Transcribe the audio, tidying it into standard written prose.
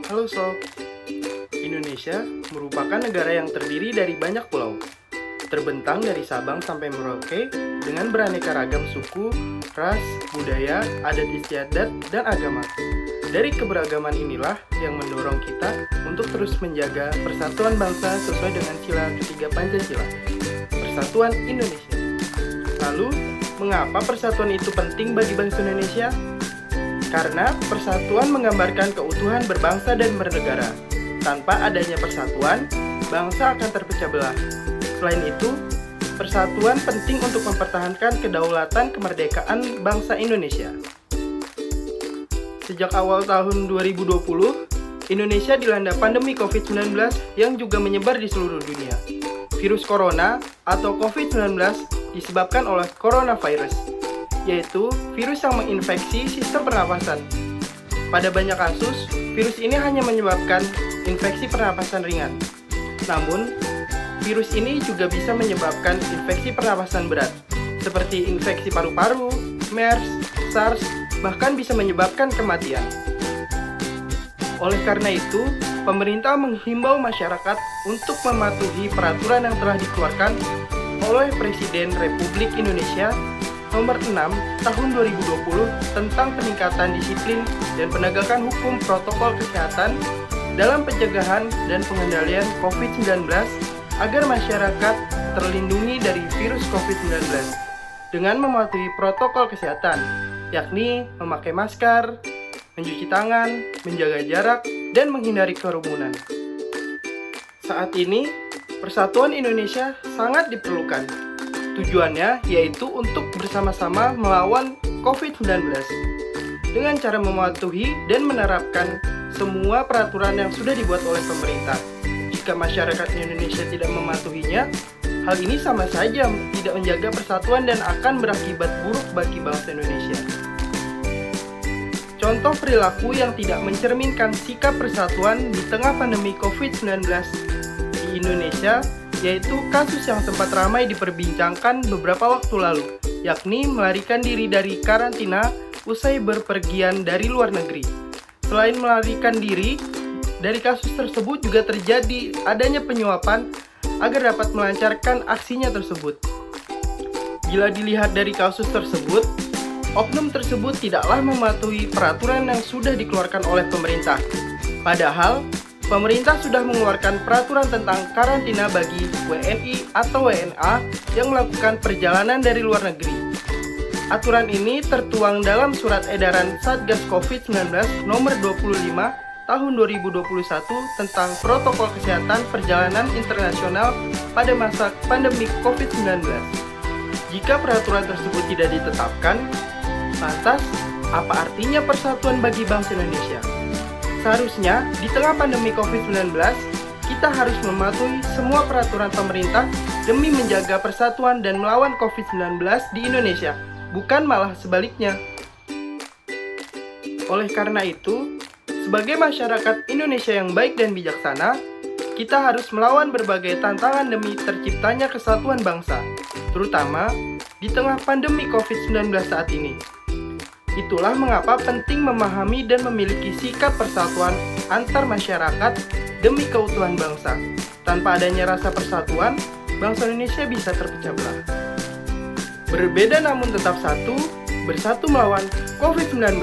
Halo Sob, Indonesia merupakan negara yang terdiri dari banyak pulau, terbentang dari Sabang sampai Merauke dengan beraneka ragam suku, ras, budaya, adat istiadat, dan agama. Dari keberagaman inilah yang mendorong kita untuk terus menjaga persatuan bangsa sesuai dengan sila ketiga Pancasila, Persatuan Indonesia. Lalu, mengapa persatuan itu penting bagi bangsa Indonesia? Karena persatuan menggambarkan keutuhan berbangsa dan bernegara. Tanpa adanya persatuan, bangsa akan terpecah belah. Selain itu, persatuan penting untuk mempertahankan kedaulatan kemerdekaan bangsa Indonesia. Sejak awal tahun 2020, Indonesia dilanda pandemi COVID-19 yang juga menyebar di seluruh dunia. Virus corona atau COVID-19 disebabkan oleh coronavirus, yaitu virus yang menginfeksi sistem pernapasan. Pada banyak kasus, virus ini hanya menyebabkan infeksi pernapasan ringan. Namun, virus ini juga bisa menyebabkan infeksi pernapasan berat, seperti infeksi paru-paru, MERS, SARS, bahkan bisa menyebabkan kematian. Oleh karena itu, pemerintah menghimbau masyarakat untuk mematuhi peraturan yang telah dikeluarkan oleh Presiden Republik Indonesia Nomor 6 Tahun 2020 tentang peningkatan disiplin dan penegakan hukum protokol kesehatan dalam pencegahan dan pengendalian COVID-19 agar masyarakat terlindungi dari virus COVID-19 dengan mematuhi protokol kesehatan, yakni memakai masker, mencuci tangan, menjaga jarak, dan menghindari kerumunan. Saat ini, persatuan Indonesia sangat diperlukan. Tujuannya yaitu untuk bersama-sama melawan COVID-19 dengan cara mematuhi dan menerapkan semua peraturan yang sudah dibuat oleh pemerintah. Jika masyarakat Indonesia tidak mematuhinya, hal ini sama saja tidak menjaga persatuan dan akan berakibat buruk bagi bangsa Indonesia. Contoh perilaku yang tidak mencerminkan sikap persatuan di tengah pandemi COVID-19 di Indonesia yaitu kasus yang sempat ramai diperbincangkan beberapa waktu lalu, yakni melarikan diri dari karantina usai berpergian dari luar negeri. Selain melarikan diri, dari kasus tersebut juga terjadi adanya penyuapan agar dapat melancarkan aksinya tersebut. Bila dilihat dari kasus tersebut, oknum tersebut tidaklah mematuhi peraturan yang sudah dikeluarkan oleh pemerintah. Padahal, pemerintah sudah mengeluarkan peraturan tentang karantina bagi WNI atau WNA yang melakukan perjalanan dari luar negeri. Aturan ini tertuang dalam Surat Edaran Satgas COVID-19 Nomor 25 Tahun 2021 tentang Protokol Kesehatan Perjalanan Internasional pada masa pandemi COVID-19. Jika peraturan tersebut tidak ditetapkan, lantas apa artinya persatuan bagi bangsa Indonesia? Seharusnya, di tengah pandemi COVID-19, kita harus mematuhi semua peraturan pemerintah demi menjaga persatuan dan melawan COVID-19 di Indonesia, bukan malah sebaliknya. Oleh karena itu, sebagai masyarakat Indonesia yang baik dan bijaksana, kita harus melawan berbagai tantangan demi terciptanya kesatuan bangsa, terutama di tengah pandemi COVID-19 saat ini. Itulah mengapa penting memahami dan memiliki sikap persatuan antar masyarakat demi keutuhan bangsa. Tanpa adanya rasa persatuan, bangsa Indonesia bisa terpecah belah. Berbeda namun tetap satu, bersatu melawan COVID-19.